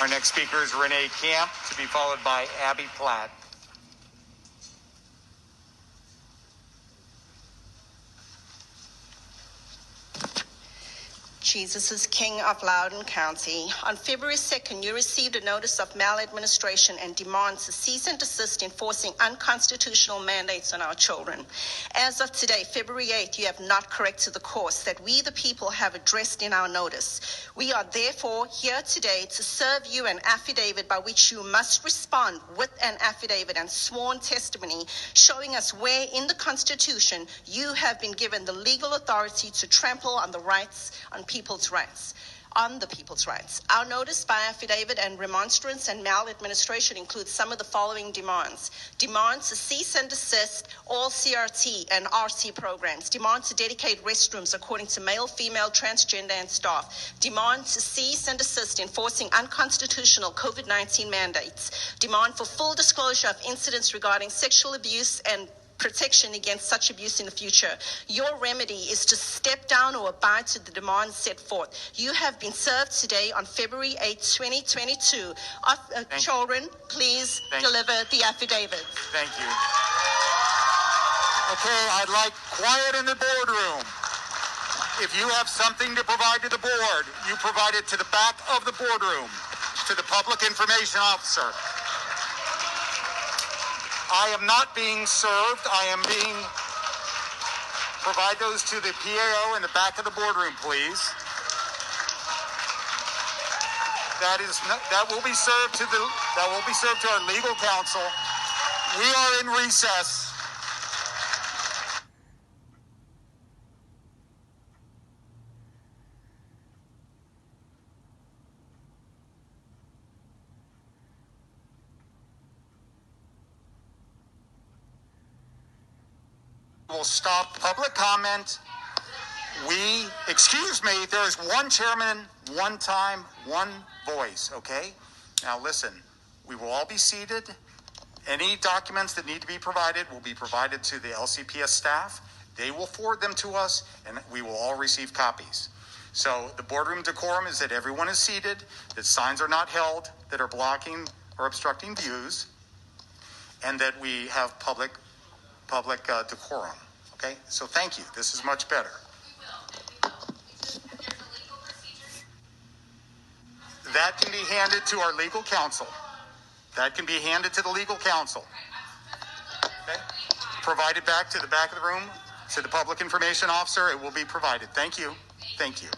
Our next speaker is Renee Camp, to be followed by Abby Platt. Jesus is King of Loudoun County. On February 2nd, you received a notice of maladministration and demands to cease and desist enforcing unconstitutional mandates on our children. As of today, February 8th, you have not corrected the course that we, the people, have addressed in our notice. We are therefore here today to serve you an affidavit by which you must respond with an affidavit and sworn testimony showing us where in the Constitution you have been given the legal authority to trample on the people's rights. Our notice by affidavit and remonstrance and maladministration includes some of the following demands. Demands to cease and desist all CRT and RC programs. Demand to dedicate restrooms according to male, female, transgender, and staff. Demand to cease and desist enforcing unconstitutional COVID-19 mandates. Demand for full disclosure of incidents regarding sexual abuse and protection against such abuse in the future. Your remedy is to step down or abide to the demands set forth. You have been served today on February 8, 2022. Children, please deliver the affidavit. Thank you. Okay, I'd like quiet in the boardroom. If you have something to provide to the board, you provide it to the back of the boardroom, to the public information officer. I am not being served. Provide those to the PAO in the back of the boardroom, please. That will be served to our legal counsel. We are in recess. We'll stop public comment. There is one chairman, one time, one voice, okay? Now listen, we will all be seated. Any documents that need to be provided will be provided to the LCPS staff. They will forward them to us, and we will all receive copies. So the boardroom decorum is that everyone is seated, that signs are not held that are blocking or obstructing views, and that we have public decorum. Okay, so thank you. This is much better. There's a legal procedure. That can be handed to our legal counsel. That can be handed to the legal counsel. Okay, provided back to the back of the room to the public information officer. It will be provided. Thank you. Thank you.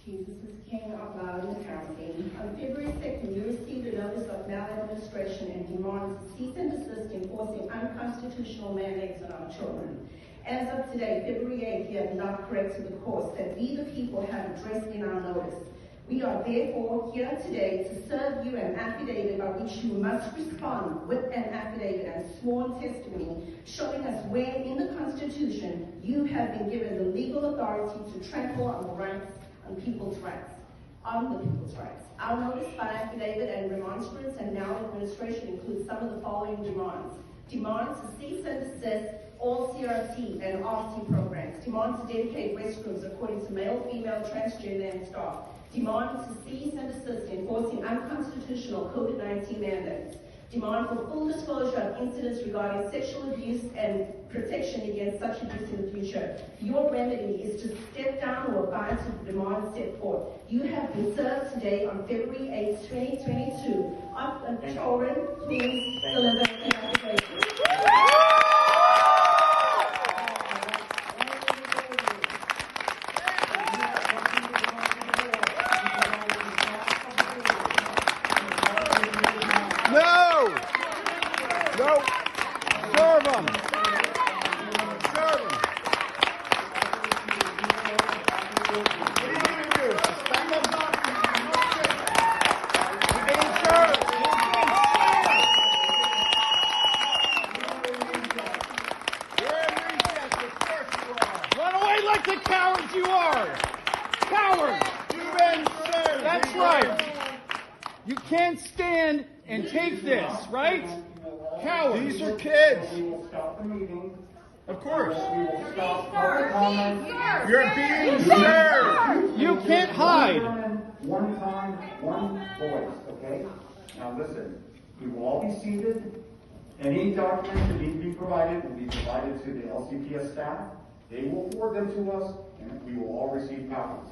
Jesus is King of Loudoun County. On February 2nd, you received a notice of maladministration and demands to cease and desist enforcing unconstitutional mandates on our children. As of today, February 8th, you have not corrected the course that we, the people, have addressed in our notice. We are therefore here today to serve you an affidavit by which you must respond with an affidavit and sworn testimony showing us where in the Constitution you have been given the legal authority to trample on the people's rights. Our notice by affidavit and remonstrance and maladministration includes some of the following demands. Demands to cease and desist all CRT and RC programs. Demands to dedicate restrooms according to male, female, transgender, and staff. Demand to cease and desist enforcing unconstitutional COVID-19 mandates. Demand for full disclosure of incidents regarding sexual abuse and protection against such abuse in the future. Your remedy is to step down or abide to the demands set forth. You have been served today on February 8, 2022. Children, please deliver the application. right. You can't stand and take this, right? Cowards. These are kids. We will stop the meeting. Of course. We will stop public comment. You're being served. You can't hide. One time, one voice, okay? Now listen, we will all be seated. Any documents that need to be provided will be provided to the LCPS staff. They will forward them to us, and we will all receive copies.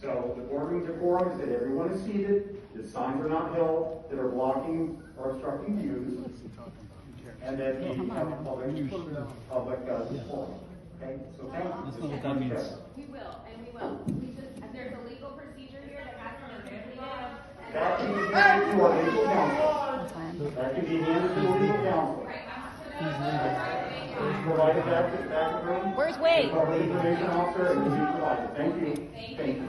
So the boardroom decorum is that everyone is seated, the signs are not held that are blocking or obstructing views, and that we have a public decorum. Okay, so thank you. That's not what that means. We will, and we will. There's a legal procedure here that has to be completed. That can be handed to our legal counsel. That can be handed to our legal counsel. Provided back to the room. Where's Wade? Public information officer, and will be provided. Thank you. Thank you.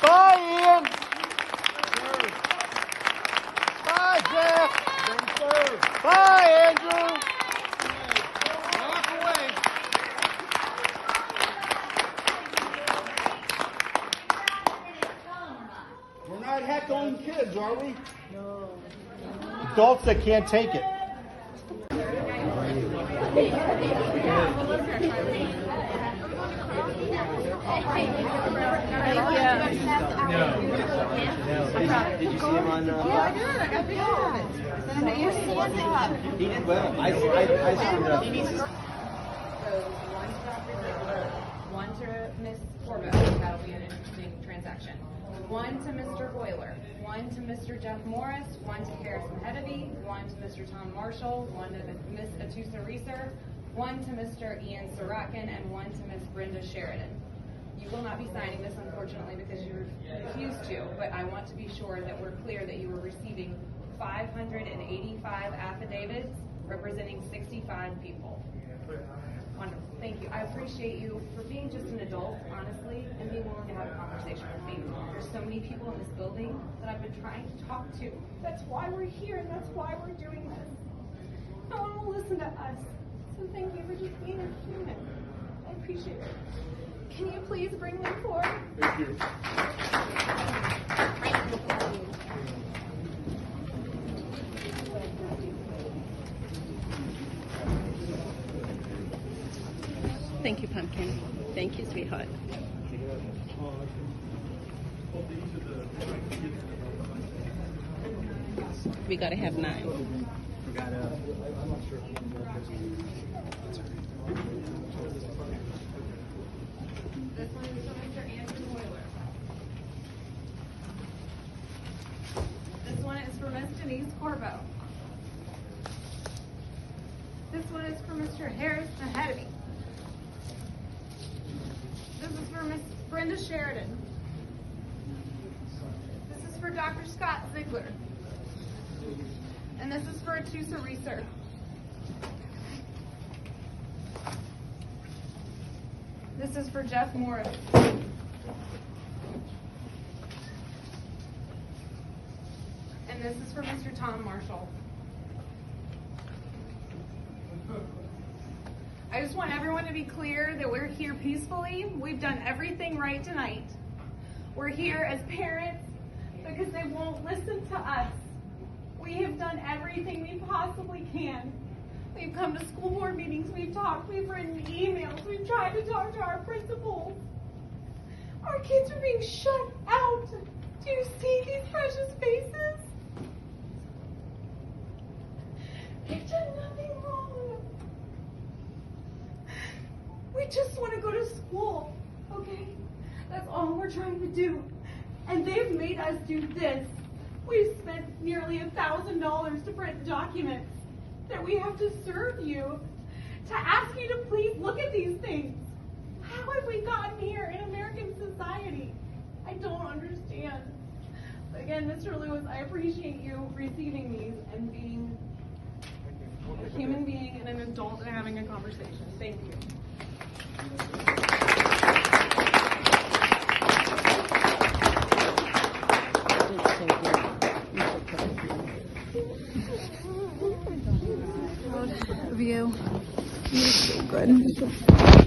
Bye, Ian. Bye, Jeff. Bye, Andrew. Walk away. We're not heckling kids, are we? No. Adults that can't take it. Did you see him on? Yeah, I did. I got the Affidavits. He did well. I screwed up. One to Ms. Corbo, that'll be an interesting transaction. One to Mr. Hoyler, one to Mr. Jeff Morris, one to Harrison Hedeby, one to Mr. Tom Marshall, one to Ms. Atusa Reeser, one to Mr. Ian Sorokin, and one to Ms. Brenda Sheridan. You will not be signing this, unfortunately, because you refused to, but I want to be sure that we're clear that you were receiving 585 affidavits representing 65 people. Wonderful. Thank you. I appreciate you for being just an adult, honestly, and being willing to have a conversation with me. There's so many people in this building that I've been trying to talk to. That's why we're here, and that's why we're doing this. No one will listen to us. So thank you for just being a human. I appreciate it. Can you please bring them forward? Thank you. Thank you, Pumpkin. Thank you, sweetheart. We gotta have 9. This one is for Mr. Andrew Hoyler. This one is for Ms. Denise Corbo. This one is for Mr. Harris Hedeby. This is for Ms. Brenda Sheridan. This is for Dr. Scott Ziegler. And this is for Atusa Reeser. This is for Jeff Morris. And this is for Mr. Tom Marshall. I just want everyone to be clear that we're here peacefully. We've done everything right tonight. We're here as parents because they won't listen to us. We have done everything we possibly can. We've come to school board meetings, we've talked, we've written emails, we've tried to talk to our principals. Our kids are being shut out. Do you see these precious faces? They've done nothing wrong. We just want to go to school, okay? That's all we're trying to do. And they've made us do this. We've spent nearly $1,000 to print documents that we have to serve you, to ask you to please look at these things. How have we gotten here in American society? I don't understand. But again, Mr. Lewis, I appreciate you receiving these and being a human being and an adult and having a conversation. Thank you. Thank you. interview. He was so good.